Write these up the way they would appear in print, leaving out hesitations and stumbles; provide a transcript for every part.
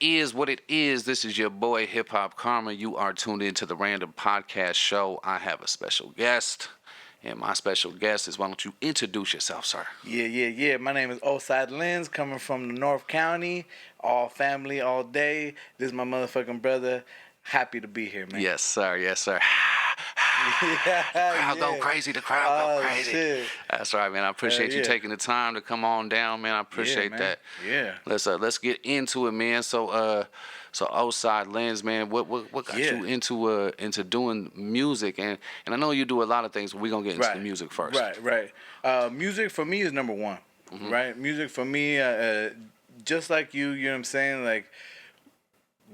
is what it is. This is your boy Hip Hop Karma. You are tuned into the Random Podcast Show. I have a special guest, and my special guest is, why don't you introduce yourself, sir? Yeah. My name is OSIDE LENZ, coming from the North County. All family, all day. This is my motherfucking brother. Happy to be here, man. Yes, sir. Yes, sir. Yeah, The crowd go crazy. The crowd go crazy. Shit. That's right, man. I appreciate you taking the time to come on down, man. I appreciate that. Yeah. Let's get into it, man. So outside LENZ, man, what got you into doing music? And I know you do a lot of things, but we're gonna get into the music first. Right. Music for me is number one. Mm-hmm. Right? Music for me, just like you know what I'm saying? Like,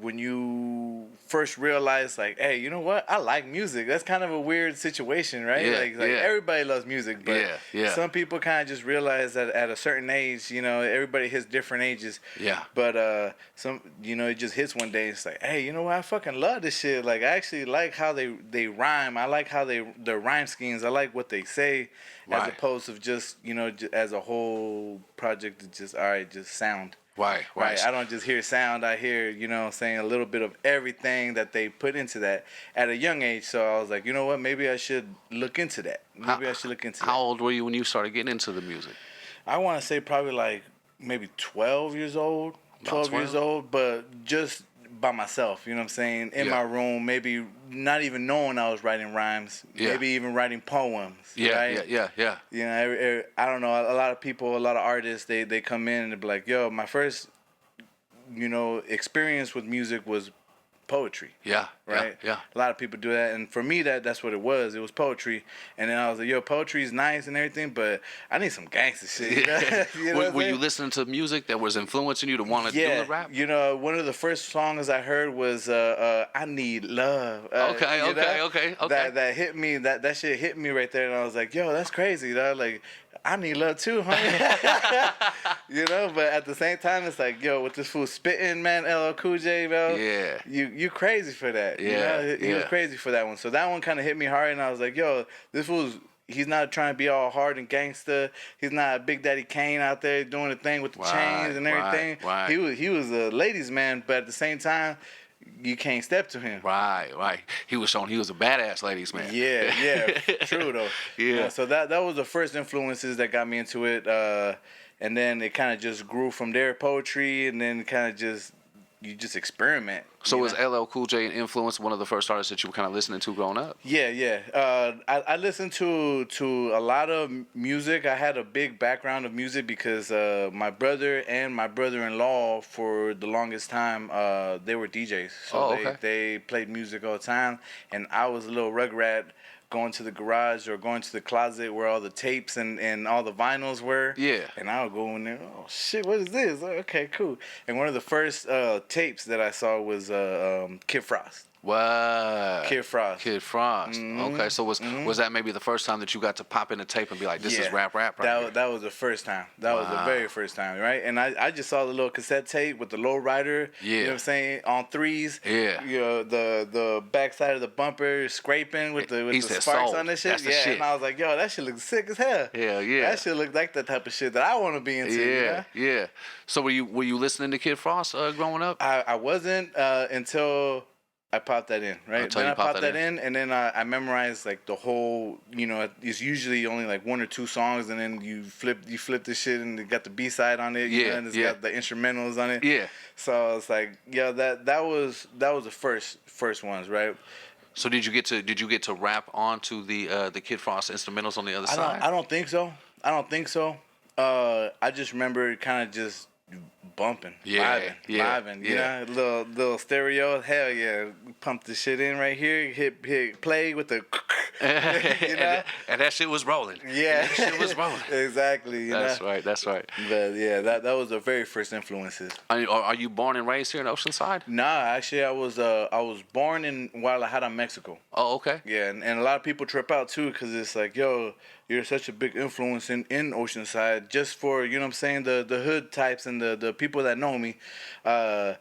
when you first realize, like, hey, you know what? I like music. That's kind of a weird situation, right? Yeah, everybody loves music, but some people kind of just realize that at a certain age, you know, everybody hits different ages. Yeah. But some, you know, it just hits one day. It's like, hey, you know what? I fucking love this shit. Like, I actually like how they rhyme. I like how their rhyme schemes. I like what they say, as opposed to just, you know, as a whole project to just, all right, just sound. Right. I don't just hear sound. I hear, you know, saying a little bit of everything that they put into that at a young age. So I was like, you know what? Maybe I should look into that. How old were you when you started getting into the music? I want to say probably like maybe 12 years old. 12 years old, but just by myself, you know what I'm saying? In my room, maybe not even knowing I was writing rhymes, maybe even writing poems. Yeah. You know, I don't know, a lot of people, a lot of artists, they come in and they be like, yo, my first, you know, experience with music was poetry. Right? Yeah. A lot of people do that, and for me, that's what it was. It was poetry, and then I was like, yo, poetry is nice and everything, but I need some gangster shit. You know were you listening to music that was influencing you to want to do the rap? You know, one of the first songs I heard was I Need Love. Okay. That hit me, that shit hit me right there, and I was like, yo, that's crazy, dog. Like, I need love too, homie. You know, but at the same time, it's like, yo, with this fool spitting, man, LL Cool J, bro. Yeah. You crazy for that. Yeah. You know? He was crazy for that one. So that one kind of hit me hard, and I was like, yo, this fool's, he's not trying to be all hard and gangster. He's not Big Daddy Kane out there doing the thing with the chains and everything. Right. He was a ladies' man, but at the same time, you can't step to him. Right. He was showing he was a badass ladies man. Yeah. True though. Yeah. So that was the first influences that got me into it, and then it kind of just grew from there. Poetry, and then kind of you just experiment. So was LL Cool J an influence, one of the first artists that you were kind of listening to growing up? Yeah. I listened to a lot of music. I had a big background of music because my brother and my brother-in-law, for the longest time, they were DJs. So they played music all the time, and I was a little rugrat, going to the garage or going to the closet where all the tapes and all the vinyls were. Yeah. And I would go in there, oh, shit, what is this? Okay, cool. And one of the first tapes that I saw was Kid Frost. Wow. Kid Frost. Mm-hmm. Okay, so was that maybe the first time that you got to pop in a tape and be like, this is rap right here? That was the first time. That was the very first time, right? And I just saw the little cassette tape with the low rider, you know what I'm saying, on threes. Yeah. You know, the backside of the bumper scraping with the sparks on this shit. That's the shit. And I was like, yo, that shit looks sick as hell. Yeah. That shit looked like the type of shit that I want to be into. Yeah. So were you listening to Kid Frost growing up? I wasn't until I popped that in, right? Then I popped that in, and then I memorized like the whole. You know, it's usually only like one or two songs, and then you flip the shit, and it got the B side on it. You know, and it's got the instrumentals on it. Yeah. So it's like, yeah, that was the first ones, right? So did you get to rap onto the Kid Frost instrumentals on the other side? I don't think so. I just remember kind of just bumping, vibing, you know, little stereo, hell yeah, pump the shit in right here, hit play with the, you know, and that shit was rolling. Yeah, that shit was rolling. Exactly. That's right. But yeah, that was the very first influences. Are you born and raised here in Oceanside? Nah, actually, I was born in Guadalajara, Mexico. Oh, okay. Yeah, and a lot of people trip out too, because it's like, yo, you're such a big influence in Oceanside, just for, you know what I'm saying, the hood types and the people that know me. They're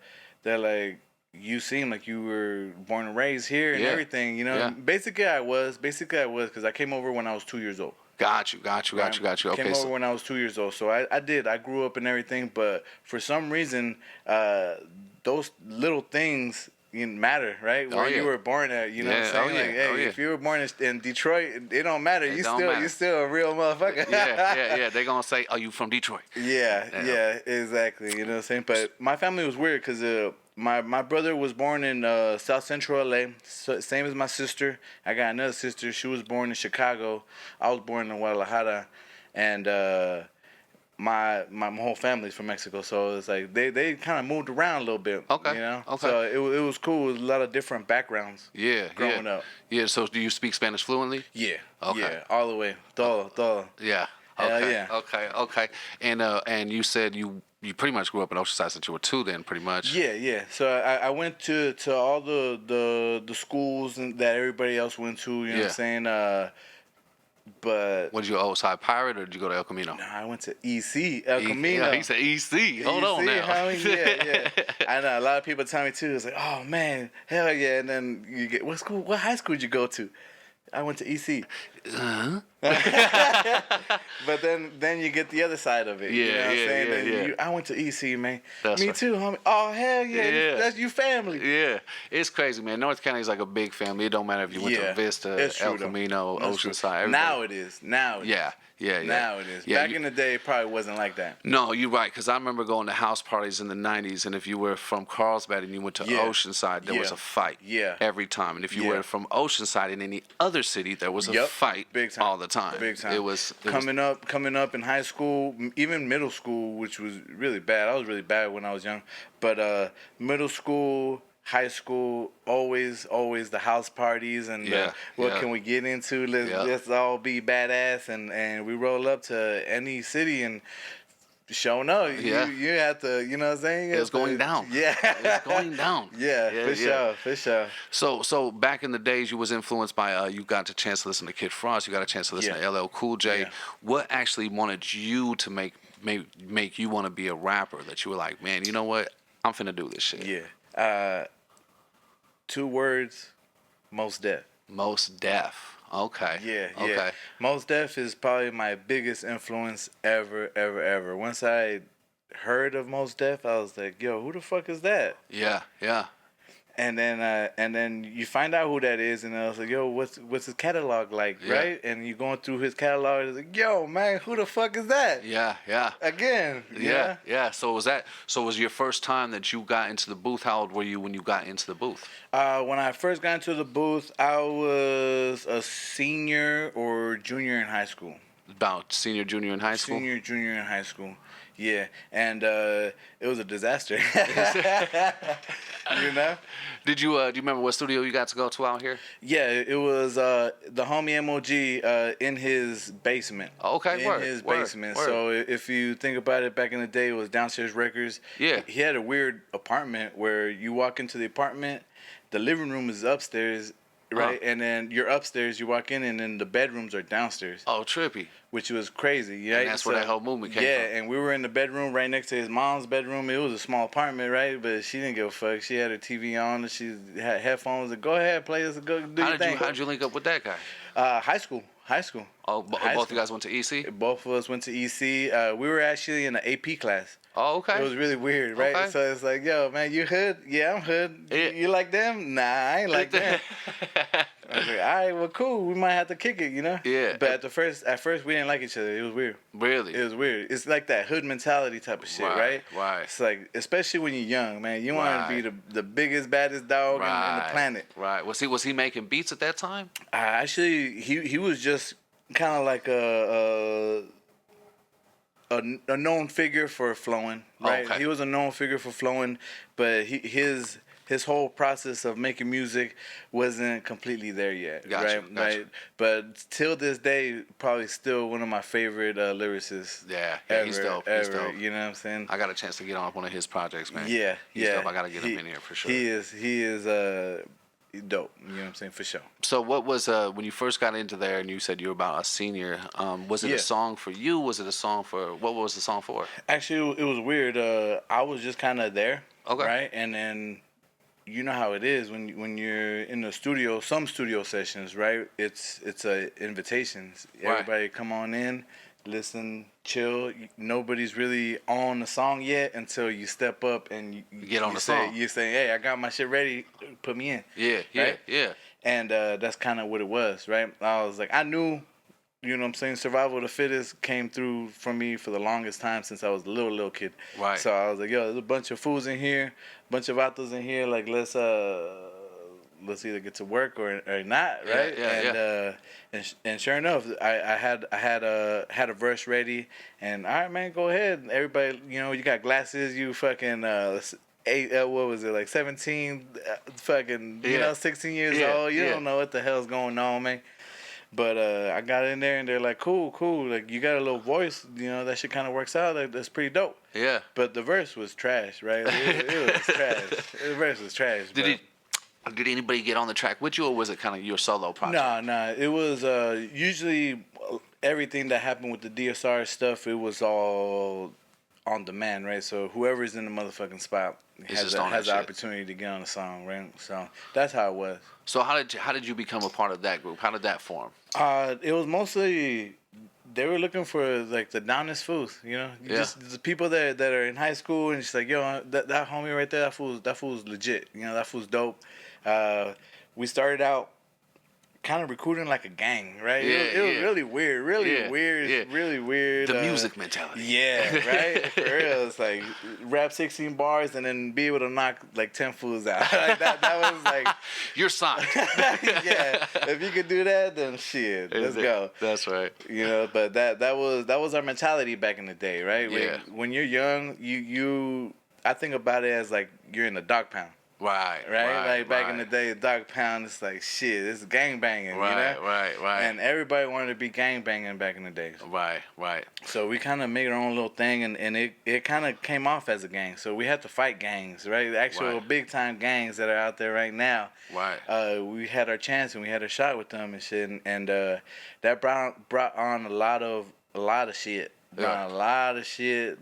like, you seem like you were born and raised here and everything, you know. Yeah. Basically I was, because I came over when I was 2 years old. Got you. Okay, came over when I was 2 years old, so I grew up and everything, but for some reason, the those little things matter, right? Where you were born at, you know what I'm saying? Like, hey, if you were born in Detroit, it don't matter. You still a real motherfucker. yeah. They gonna say, "Are you from Detroit?" Yeah, exactly. You know what I'm saying? But my family was weird because my brother was born in South Central LA, same as my sister. I got another sister. She was born in Chicago. I was born in Guadalajara, and my whole family's from Mexico, so it's like they kind of moved around a little bit. Okay. You know. Okay. So it was cool. It was a lot of different backgrounds. Yeah. Growing up. Yeah. So do you speak Spanish fluently? Yeah. Okay. Yeah. All the way. Todo. Yeah. Hell Okay. yeah. Okay. And you said you pretty much grew up in Oceanside since you were 2 then, pretty much. Yeah. So I went to all the schools that everybody else went to. You know what I'm saying? But what did you OSIDE Pirate or did you go to El Camino? No, I went to EC El Camino. Yeah, he said EC. Hold on now. Homie? Yeah. I know a lot of people tell me too. It's like, oh man, hell yeah. And then you get what school? What high school did you go to? I went to EC. But then you get the other side of it. You know what I'm saying? I went to EC, man. Me too, homie. Oh hell yeah. That's you family. Yeah, it's crazy, man. North County is like a big family. It don't matter if you went to Vista, El Camino, Oceanside. Now it is. Now it is. Yeah. Now it is. Back in the day, it probably wasn't like that. No, you're right. Because I remember going to house parties in the 90s, and if you were from Carlsbad and you went to Oceanside, there was a fight every time. And if you were from Oceanside in any other city, there was a fight big time. all the time. Big time. It was coming up in high school, even middle school, which was really bad. I was really bad when I was young. But middle school, high school, always the house parties and what can we get into? Let's all be badass and we roll up to any city and showing up. You have to, you know what I'm saying? It was going down. Yeah. It was going down. For sure. So back in the days, you was influenced by, you got a chance to listen to Kid Frost, you got a chance to listen to LL Cool J. Yeah. What actually wanted you to make you want to be a rapper that you were like, man, you know what? I'm finna do this shit. Yeah. 2 words, Mos Def. Mos Def. Okay. Yeah. Mos Def is probably my biggest influence ever. Once I heard of Mos Def, I was like, yo, who the fuck is that? Yeah. And then you find out who that is, and I was like, yo, what's his catalog like, right? And you going through his catalog, it's like, yo, man, who the fuck is that? Yeah. Again. Yeah. So was your first time that you got into the booth? How old were you when you got into the booth? When I first got into the booth, I was a senior or junior in high school. About senior, junior in high school? Senior, junior in high school. Yeah, and it was a disaster. You know? Do you remember what studio you got to go to out here? Yeah, it was the homie MOG in his basement. Okay, in his basement. So if you think about it, back in the day, it was Downstairs Records. Yeah. He had a weird apartment where you walk into the apartment, the living room is upstairs, right? And then you're upstairs, you walk in, and then the bedrooms are downstairs. Oh, trippy. Which was crazy, right? And that's where that whole movement came from. Yeah, and we were in the bedroom right next to his mom's bedroom. It was a small apartment, right? But she didn't give a fuck. She had her TV on, and she had headphones. And go ahead, play this, go do your thing. How'd you link up with that guy? High school. Oh, both you guys went to EC? Both of us went to EC. We were actually in an AP class. Oh, okay. It was really weird, right? Okay. So it's like, yo, man, you hood? Yeah, I'm hood. Yeah. You like them? Nah, I ain't like them. I was like, all right, well, cool. We might have to kick it, you know? Yeah. But at first, we didn't like each other. It was weird. Really? It was weird. It's like that hood mentality type of shit, right? Right. It's like, especially when you're young, man. You want to be the biggest, baddest dog in the planet. Right. Was he making beats at that time? Actually, he was just kind of like a known figure for flowing, right? Okay. He was a known figure for flowing, but his whole process of making music wasn't completely there yet, Gotcha. Right? But till this day, probably still one of my favorite lyricists. Yeah, he's dope. Ever, he's dope. You know what I'm saying? I got a chance to get on one of his projects, man. Yeah, he's dope. I gotta get him in here for sure. He is dope. You know what I'm saying? For sure. So what was when you first got into there and you said you were about a senior? Was it a song for you? Was it a song for what was the song for? Actually, it was weird. I was just kind of there. Okay. Right, and then. You know how it is when you're in the studio. Some studio sessions, right? It's invitations. Right. Everybody come on in, listen, chill. Nobody's really on the song yet until you step up and you get on the song. You say, "Hey, I got my shit ready. Put me in." Yeah, right? yeah. And that's kind of what it was, right? I was like, I knew, you know what I'm saying, survival of the fittest came through for me for the longest time since I was a little kid. Right. So I was like, yo, there's a bunch of fools in here, a bunch of vatos in here. Like, let's either get to work or not, right? And sure enough, I had a verse ready, and all right, man, go ahead. Everybody, you know, you got glasses, you fucking what was it, like 17, fucking, you know, 16 years old. You don't know what the hell's going on, man. But I got in there and they're like, cool. Like, you got a little voice, you know, that shit kind of works out. Like, that's pretty dope. Yeah. But the verse was trash, right? It was trash. The verse was trash. Did anybody get on the track with you, or was it kind of your solo project? Nah. It was usually everything that happened with the DSR stuff, it was all on demand, right? So whoever's in the motherfucking spot has the opportunity to get on the song, right? So that's how it was. So how did you become a part of that group? How did that form? It was mostly they were looking for like the downest fools, you know, just the people that are in high school and just like, yo, that homie right there, that fool's legit, you know, that fool's dope. We started out kind of recruiting like a gang, right? It was really weird, really weird. The music mentality. Yeah, right? For real. It's like rap 16 bars and then be able to knock like 10 fools out. Like that was like... You're signed. Yeah. If you could do that, then shit, let's go. That's right. You know, but that was our mentality back in the day, right? Yeah. When you're young, I think about it as like you're in the dog pound. Right. Like back in the day, dog pound, it's like shit. It's gang banging, you know. Right. And everybody wanted to be gang banging back in the days. Right. So we kind of made our own little thing, and it kind of came off as a gang. So we had to fight gangs, right? The actual big time gangs that are out there right now. Right. We had our chance and we had a shot with them and shit, and that brought on a lot of shit. A lot of shit,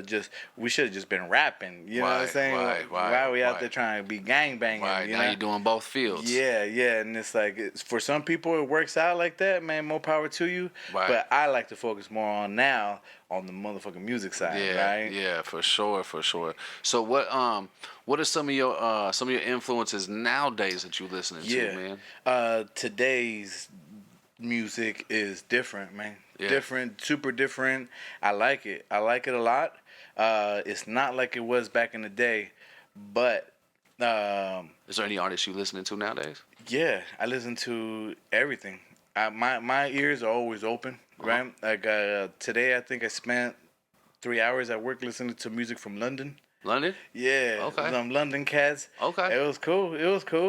just, we should have just been rapping, you know what I'm saying? Why are we out there trying to be gangbanging? Right, you now know? you're doing both fields. Yeah, and it's like, for some people it works out like that, man, more power to you. Right. But I like to focus more on the motherfucking music side, right? Yeah, for sure. So what are some of your influences nowadays that you listening to, man? Today's music is different, man. Yeah. Different, super different. I like it a lot. It's not like it was back in the day, but is there any artists you listening to nowadays? Yeah, I listen to everything. My ears are always open, right? Like today, I think I spent 3 hours at work listening to music from London. London? Yeah. Okay. Some London cats. Okay. It was cool.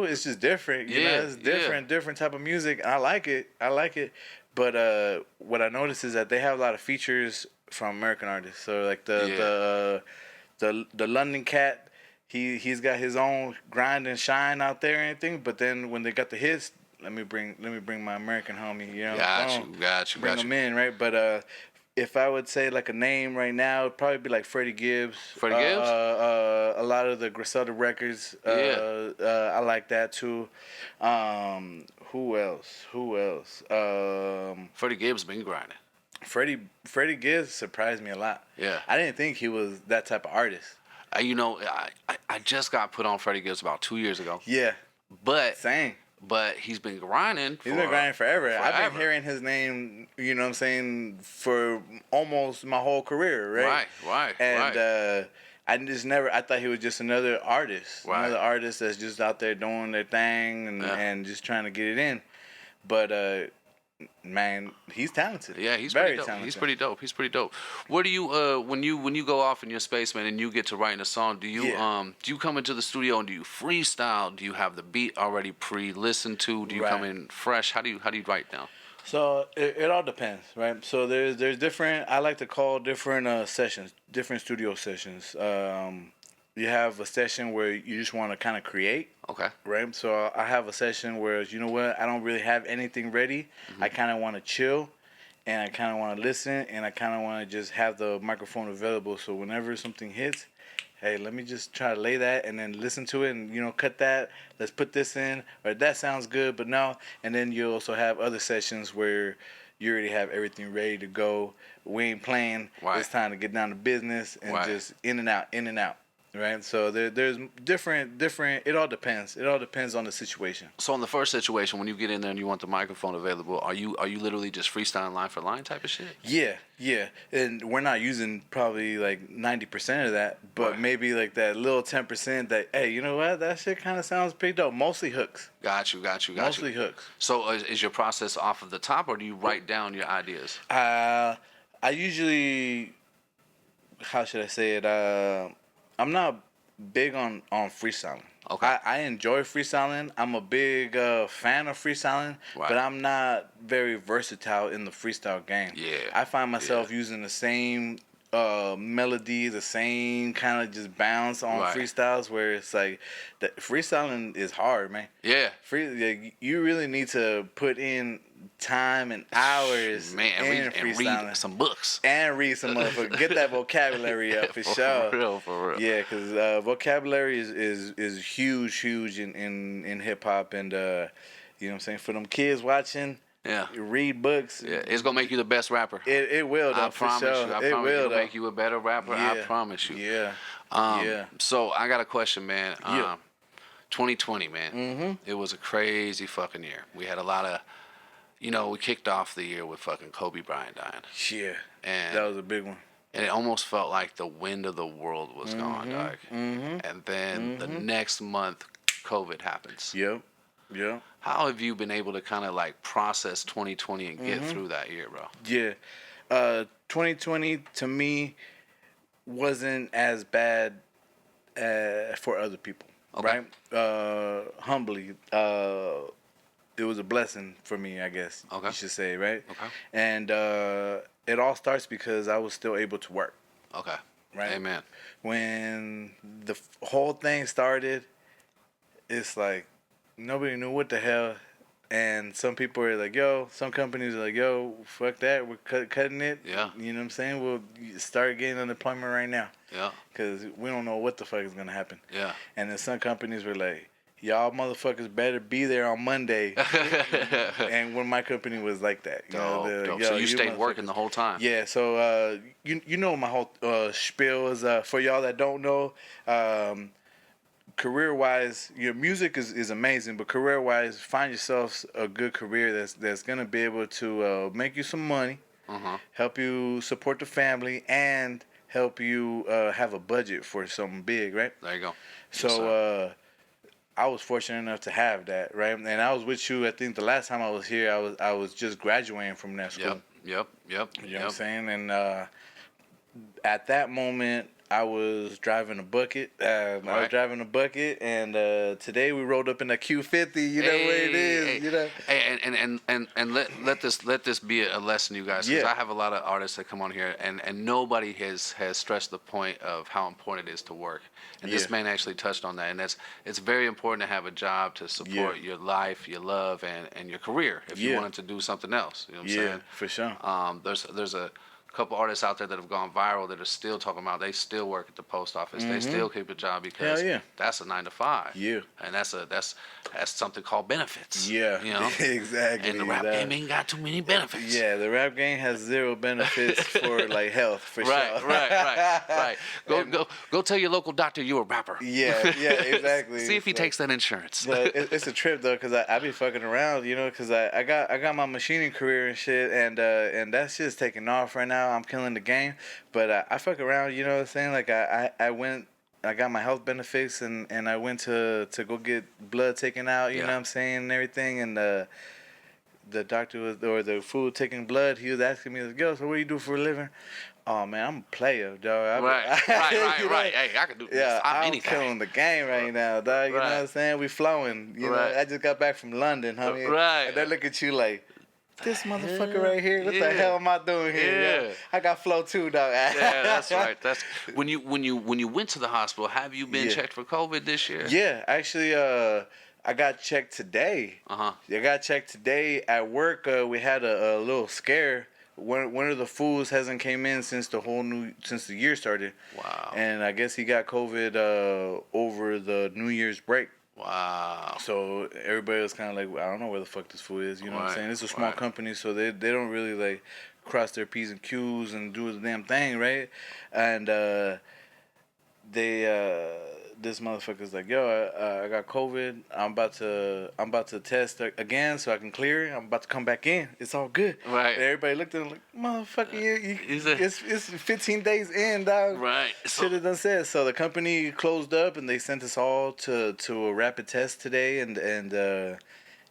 It's just different. You know, it's different type of music. I like it. But what I noticed is that they have a lot of features from American artists. So like the London cat, he's got his own grind and shine out there and everything. But then when they got the hits, let me bring my American homie. You know, got you. Bring them in, right? But if I would say like a name right now, it'd probably be like Freddie Gibbs. Freddie Gibbs? A lot of the Griselda records. I like that too. Who else? Freddie Gibbs been grinding. Freddie Gibbs surprised me a lot. Yeah. I didn't think he was that type of artist. You know, I just got put on Freddie Gibbs about 2 years ago. Yeah. Same. But he's been grinding. He's been grinding forever. I've been hearing his name, you know what I'm saying, for almost my whole career, right? Right. And I thought he was just another artist. Right. Another artist that's just out there doing their thing and just trying to get it in. But man, he's talented. Yeah, he's very pretty dope. talented. He's pretty dope. Where do you when you go off in your space, man, and you get to writing a song, do you come into the studio and do you freestyle? Do you have the beat already pre-listened to? Do you come in fresh? How do you write now? So it all depends, right? So there's different. I like to call different sessions, different studio sessions. You have a session where you just want to kind of create. Okay. Right. So I have a session where, you know what, I don't really have anything ready. Mm-hmm. I kind of want to chill, and I kind of want to listen, and I kind of want to just have the microphone available. So whenever something hits, hey, let me just try to lay that and then listen to it and, you know, cut that. Let's put this in, or that sounds good, but no. And then you also have other sessions where you already have everything ready to go. We ain't playing. Right. It's time to get down to business and Right. just in and out. Right. So there's different. It all depends. It all depends on the situation. So in the first situation, when you get in there and you want the microphone available, are you literally just freestyling line for line type of shit? Yeah, and we're not using probably like 90% of that, but Right. maybe like that little 10% that, hey, you know what? That shit kind of sounds pretty dope. Mostly hooks. Got you. Mostly hooks. So is your process off of the top, or do you write down your ideas? I usually, how should I say it? I'm not big on freestyling. Okay. I enjoy freestyling. I'm a big fan of freestyling, Right. but I'm not very versatile in the freestyle game. Yeah. I find myself using the same melody, the same kind of just bounce on Right. freestyles, where it's like the freestyling is hard, man. Yeah. You really need to put in time and hours Man, in and freestyling. read some books. And read some motherfucker. Get that vocabulary up for sure. For real. Yeah, because vocabulary is huge in hip hop, and you know what I'm saying, for them kids watching. Yeah. Read books. Yeah, it's gonna make you the best rapper. It will. Though, I promise for sure. you. It will. It'll though. make you a better rapper. Yeah. I promise you. Yeah. Yeah. So I got a question, man. Yeah. 2020, man. Mm-hmm. It was a crazy fucking year. We had a lot of, we kicked off the year with fucking Kobe Bryant dying. Yeah. And That was a big one. And it almost felt like the wind of the world was gone, dog. Mm-hmm. And then the next month, COVID happens. Yep. How have you been able to kind of like process 2020 and get through that year, bro? Yeah. 2020 to me wasn't as bad for other people. Okay. Right? Humbly, it was a blessing for me, I guess you should say, right? Okay. And it all starts because I was still able to work. Okay. Right? Amen. When the whole thing started, it's like nobody knew what the hell. And some people are like, yo, some companies are like, yo, fuck that. We're cutting it. Yeah. You know what I'm saying? We'll start getting unemployment right now. Yeah. Because we don't know what the fuck is going to happen. Yeah. And then some companies were like, y'all motherfuckers better be there on Monday. And when my company was like that. Dope. So you stayed working the whole time? Yeah. So, you know my whole spiel is, for y'all that don't know, career-wise, your music is amazing, but career-wise, find yourself a good career that's gonna be able to make you some money, help you support the family, and help you have a budget for something big, right? There you go. So I was fortunate enough to have that, right? And I was with you. I think the last time I was here, I was just graduating from that school. Yep. You know what I'm saying? And at that moment, I was driving a bucket. I was driving a bucket, and today we rolled up in a Q50. You know where it is. You know. And let this be a lesson, you guys. Because I have a lot of artists that come on here, and nobody has stressed the point of how important it is to work. And this man actually touched on that, and it's very important to have a job to support your life, your love, and your career. If you wanted to do something else, you know what I'm saying? For sure. There's a couple artists out there that have gone viral that are still talking about they still work at the post office. They still keep a job because that's a 9 to 5. Yeah. And that's something called benefits. Yeah. You know? Exactly. And the rap game ain't got too many benefits. Yeah, the rap game has zero benefits for like health for sure. Right. Go tell your local doctor you're a rapper. Yeah, exactly. See if he takes that insurance. But it's a trip though, cause I be fucking around, you know, cause I got my machining career and shit, and that shit's taking off right now. I'm killing the game, but I fuck around, you know what I'm saying? Like I got my health benefits, and I went to go get blood taken out, you know what I'm saying, and everything, and the doctor or the fool taking blood, he was asking me, like, yo, so what do you do for a living? Oh man, I'm a player, dog. Right. Hey, I can do this. Yeah, I'm anything. killing the game right now, dog. You know what I'm saying? We flowing. You know, I just got back from London, homie. Right. And they look at you like, this motherfucker right here. What the hell am I doing here? Yeah. I got flow too, dog. Yeah, that's right. That's when you went to the hospital. Have you been checked for COVID this year? Yeah, actually, I got checked today. I got checked today at work. We had a little scare. One of the fools hasn't came in since the year started. Wow. And I guess he got COVID over the New Year's break. Wow. So everybody was kind of like, I don't know where the fuck this food is. You know what I'm Right, saying? It's a small right. company, so they don't really like cross their P's and Q's and do the damn thing, right? And they this motherfucker's like, yo, I got COVID. I'm about to test again so I can clear it. I'm about to come back in. It's all good. Right. And everybody looked at him like, motherfucker, He's a- it's 15 days in, dog. Right. Should have done said. So the company closed up and they sent us all to a rapid test today, and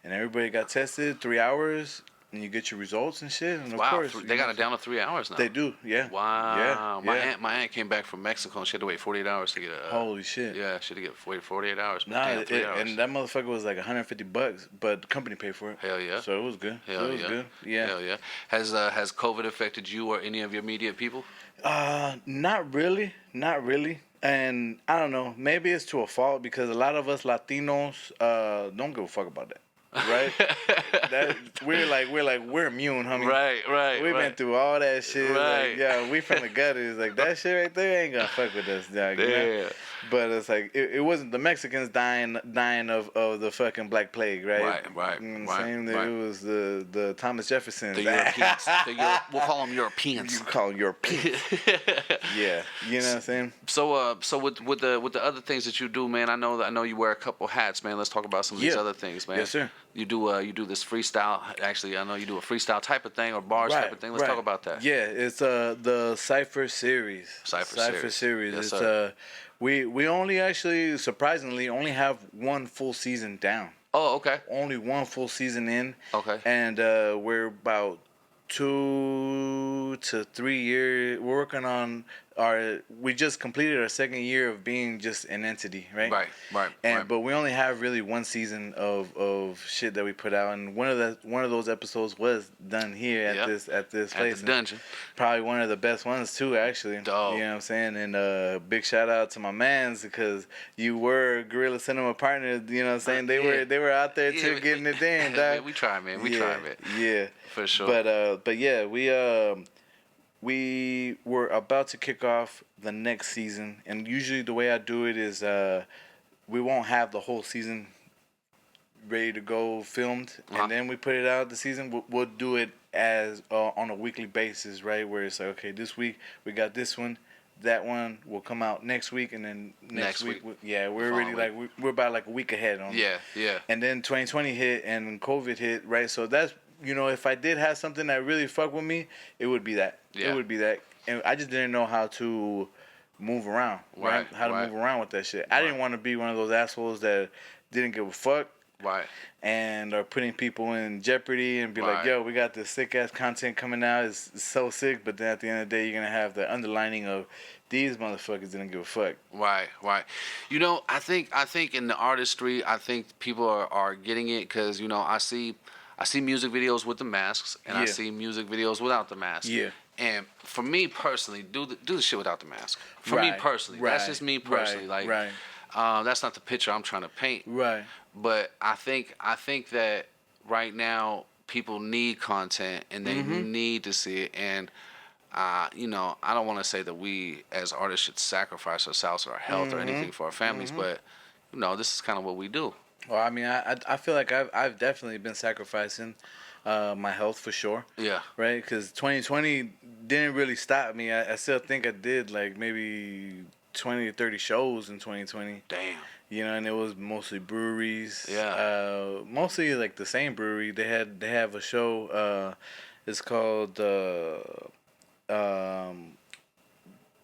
everybody got tested 3 hours. And you get your results and shit, and of Wow, course they got it down to 3 hours now. They do, yeah. Wow. Yeah, My aunt came back from Mexico and she had to wait 48 hours to get a. Holy shit. Yeah, she had to wait 48 hours. But Nah, damn, 3 hours. and that motherfucker was like $150, but the company paid for it. Hell yeah. So it was good. Hell it was yeah. good. Yeah. Hell yeah. Has COVID affected you or any of your immediate people? Not really, not really. And I don't know, maybe it's to a fault because a lot of us Latinos don't give a fuck about that. Right? We're immune, homie. Right. We've been through all that shit. Right. Like, yeah, we from the gutters. Like that shit right there ain't gonna fuck with us, dog. You know? Yeah. But it's like it wasn't the Mexicans dying of the fucking Black Plague, right? Right. You know what I'm saying? It was the Thomas Jeffersons. The Europeans. We'll call them Europeans. You call them Europeans. Yeah, you know what I'm saying. So with the other things that you do, man, I know you wear a couple hats, man. Let's talk about some of these other things, man. Yes, sir. You do this freestyle. Actually, I know you do a freestyle type of thing or bars type of thing. Let's talk about that. Yeah, it's the Cypher series. Cypher series. Yes, it's sir. we only actually surprisingly only have one full season down. Oh, okay. Only one full season in. Okay. And we're about 2 to 3 years. We're working on we just completed our second year of being just an entity, right? Right. But we only have really one season of shit that we put out, and one of those episodes was done here at this place. At the dungeon. Probably one of the best ones too, actually. Dope. You know what I'm saying? And big shout out to my mans because you were Guerrilla Cinema partner. You know what I'm saying? They were out there too, getting it in, dog. We try, man. We try, man. Yeah. For sure. But yeah, we were about to kick off the next season, and usually the way I do it is we won't have the whole season ready to go filmed, and then we put it out the season. We'll do it as on a weekly basis, right? Where it's like, okay, this week we got this one, that one will come out next week, and then next week we're already like we're about like a week ahead on it. Yeah. And then 2020 hit and COVID hit, right? So that's, you know, if I did have something that really fucked with me, it would be that. Yeah. It would be that. And I just didn't know how to move around, right? How to move around with that shit. I didn't want to be one of those assholes that didn't give a fuck. Right. And are putting people in jeopardy and be like, yo, we got this sick ass content coming out. It's so sick. But then at the end of the day, you're going to have the underlining of these motherfuckers didn't give a fuck. Right. You know, I think in the artistry, I think people are getting it because, you know, I see music videos with the masks and I see music videos without the mask. Yeah. And for me personally, do the shit without the mask. For me personally, that's just me personally. That's not the picture I'm trying to paint. Right. But I think that right now people need content and they need to see it. And you know, I don't want to say that we as artists should sacrifice ourselves or our health or anything for our families, but you know, this is kind of what we do. Well, I mean, I feel like I've definitely been sacrificing my health for sure. Yeah. Right? Because 2020 didn't really stop me. I still think I did like maybe 20 to 30 shows in 2020. Damn. You know, and it was mostly breweries. Yeah. Mostly like the same brewery. They have a show. It's called the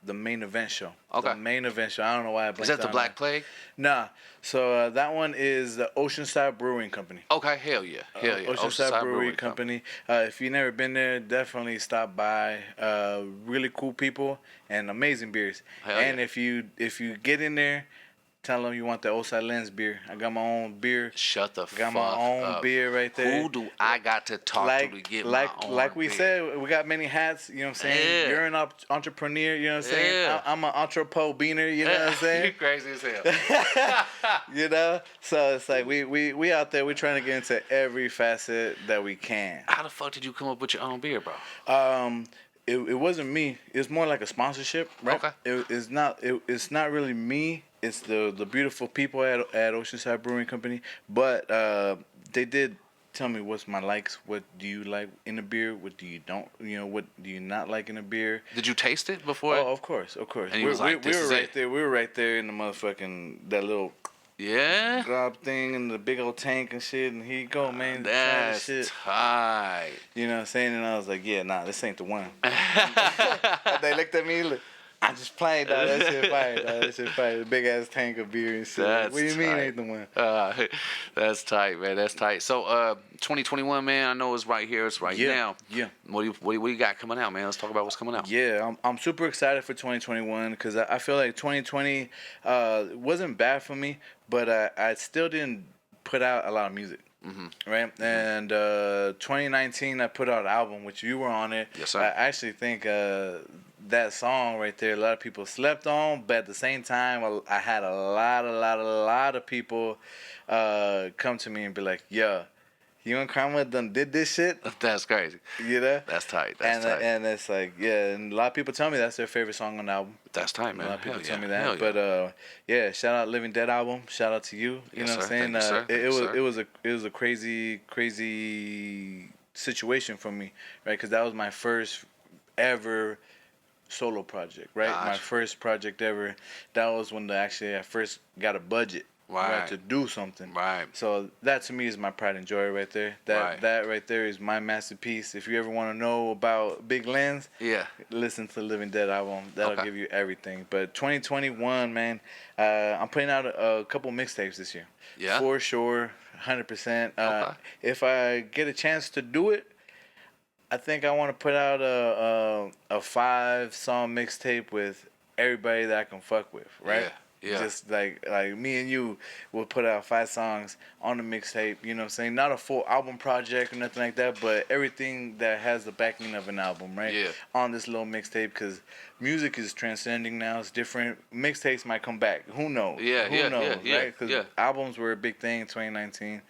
Main Event Show. Okay. The Main Event Show. I don't know why I blanked. Is that the on Black Plague? Nah. So that one is the Oceanside Brewing Company. Okay, hell yeah. Oceanside Brewing Company. If you've never been there, definitely stop by. Really cool people and amazing beers. Hell and yeah. if you get in there, tell them you want the OSIDE LENZ beer. I got my own beer. Shut the fuck up. Got my own beer right there. Who do I got to talk to get my own Like we beer? said, we got many hats, you know what I'm saying? Yeah. You're an entrepreneur, you know what I'm saying? Yeah. I'm an entrepot beaner, you know what I'm saying? You're crazy as hell. You know? So it's like we out there, we're trying to get into every facet that we can. How the fuck did you come up with your own beer, bro? It wasn't me. It's more like a sponsorship, right? Okay. It's not really me. it's the beautiful people at Oceanside Brewing Company. But they did tell me what's my likes. What do you like in a beer? What do you don't? What do you not like in a beer? Did you taste it before? Oh, of course, of course. And he was like, we "This were is right it." there. We were right there in the motherfucking that little Yeah. drop thing and the big old tank and shit. And here you go, man. Try That's this shit. tight. You know what I'm saying? And I was like, yeah, nah, this ain't the one. And they looked at me like, I'm just playing, dog. That shit fire, dog. That shit fire. The big ass tank of beer and shit. That's What do you mean tight. ain't the one? That's tight, man. That's tight. So, 2021, man. I know it's right here. It's right now. Yeah. What do you got coming out, man? Let's talk about what's coming out. Yeah, I'm super excited for 2021 because I feel like 2020 wasn't bad for me, but I still didn't put out a lot of music. Mm-hmm. Right? Mm-hmm. And 2019, I put out an album, which you were on it. Yes, sir. I actually think that song right there, a lot of people slept on, but at the same time, I had a lot of people come to me and be like, "Yeah, you and Karma done did this shit." That's crazy. You know? That's tight. That's tight. And it's like, yeah, and a lot of people tell me that's their favorite song on the album. That's tight, man. A lot of people Hell tell me yeah. that. Hell But yeah, shout out Living Dead album. Shout out to you. You Yes, know what I'm sir. saying? Thank you, sir. Thank you, sir. It was a crazy situation for me, right? Because that was my first ever solo project, right? Gotcha. My first project ever. That was when I first got a budget. Right, to do something. Right. So that to me is my pride and joy right there. That right there is my masterpiece. If you ever want to know about Big LENZ, listen to Living Dead album. That'll give you everything. But 2021, man, I'm putting out a couple mixtapes this year. Yeah. For sure, 100%. If I get a chance to do it, I think I want to put out a 5-song mixtape with everybody that I can fuck with, right? Yeah. Yeah. Just like me and you will put out 5 songs on the mixtape, you know what I'm saying? Not a full album project or nothing like that, but everything that has the backing of an album, right? Yeah. On this little mixtape, because music is transcending now. It's different. Mixtapes might come back. Who knows? Who knows, right? Because albums were a big thing in 2019.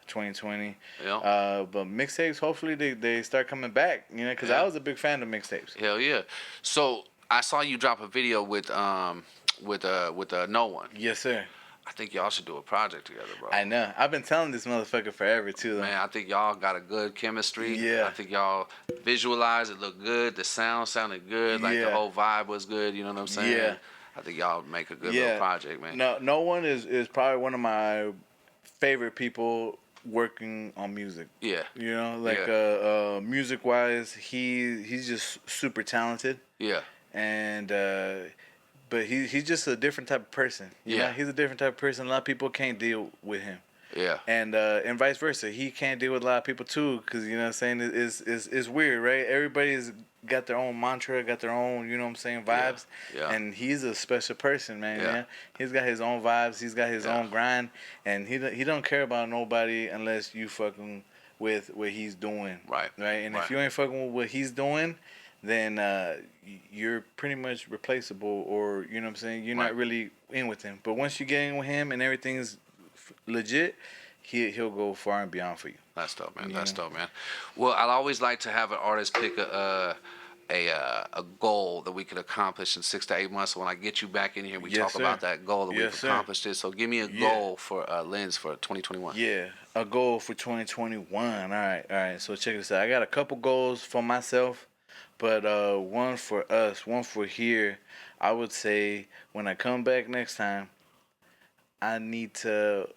2020. Yeah. But mixtapes, hopefully they start coming back, you know, because I was a big fan of mixtapes. Hell yeah. So I saw you drop a video with No One. Yes, sir. I think y'all should do a project together, bro. I know. I've been telling this motherfucker forever too, though. Man, I think y'all got a good chemistry. Yeah. I think y'all visualized it looked good. The sound sounded good. Like the whole vibe was good. You know what I'm saying? Yeah. I think y'all make a good little project, man. No One is probably one of my favorite people working on music. Yeah. You know, like music wise, he's just super talented. Yeah. And but he's just a different type of person. You know? He's a different type of person. A lot of people can't deal with him. Yeah. And vice versa. He can't deal with a lot of people too, because you know what I'm saying, it's weird, right? Everybody's got their own mantra, got their own, you know what I'm saying, vibes. Yeah. And he's a special person, man. Yeah. He's got his own vibes, he's got his own grind, and he don't care about nobody unless you fucking with what he's doing. Right. Right? And if you ain't fucking with what he's doing, then you're pretty much replaceable, or you know what I'm saying, you're not really in with him. But once you get in with him and everything's legit, he'll go far and beyond for you. That's dope, man. That's dope, man. Well, I'd always like to have an artist pick a goal that we could accomplish in 6 to 8 months. So when I get you back in here, we talk about that goal that we've accomplished it. So give me a goal for LENZ for 2021. Yeah, a goal for 2021. All right. So check this out. I got a couple goals for myself, but one for us, one for here. I would say when I come back next time, I need to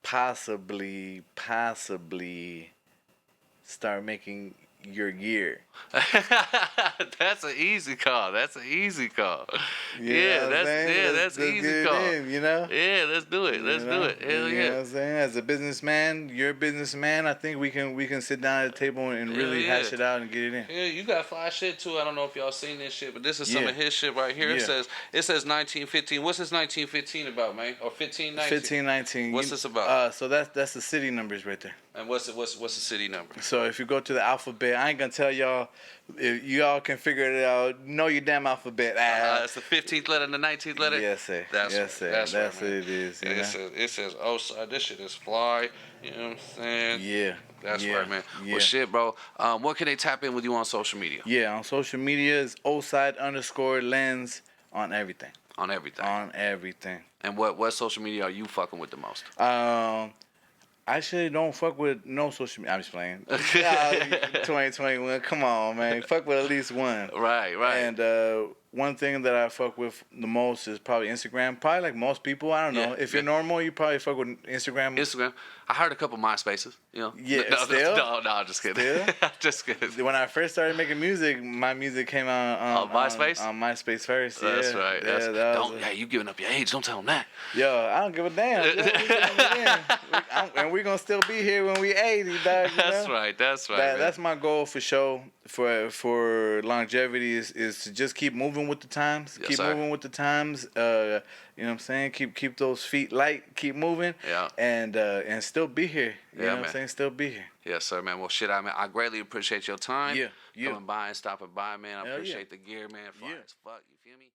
possibly start making your gear. That's an easy call. That's an easy call. That's an easy call. You know? Yeah, let's do it. Let's do it. Hell yeah. You know what I'm saying? As a businessman, you're a businessman. I think we can sit down at the table and really hash it out and get it in. Yeah, you got fly shit too. I don't know if y'all seen this shit, but this is some of his shit right here. It says 1915. What's this 1915 about, man? Or 1519? 1519. What's this about? So that's the city numbers right there. And what's the city number? So if you go to the alphabet, I ain't gonna tell y'all. If y'all can figure it out, know your damn alphabet. It's the 15th letter and the 19th letter. Yes, sir. That's what it is. And it says OSIDE. This shit is fly. You know what I'm saying? Yeah. That's right, man. Yeah. Well, shit, bro. What can they tap in with you on social media? Yeah, on social media is OSIDE_LENZ on everything. On everything. On everything. And what social media are you fucking with the most? I actually don't fuck with no social media. I'm just playing. 2021, come on, man. Fuck with at least one. Right. And one thing that I fuck with the most is probably Instagram. Probably like most people. I don't know. If you're normal, you probably fuck with Instagram. Instagram. I heard a couple MySpaces. You know. Yeah. No, just kidding. Still? Just kidding. When I first started making music, my music came out on MySpace. On MySpace first. That's right. Yeah, you giving up your age. Don't tell them that. Yo, I don't give a damn. And we're gonna still be here when we 80, dog. That's right. That's my goal for sure. For longevity is to just keep moving with the times. Moving with the times. You know what I'm saying? Keep those feet light. Keep moving. Yeah. And still be here. You know what man. I'm saying? Still be here. Yes, sir, man. Well, shit, I greatly appreciate your time. Yeah. Coming by and stopping by, man. I Hell appreciate the gear, man. Fire as fuck. You feel me?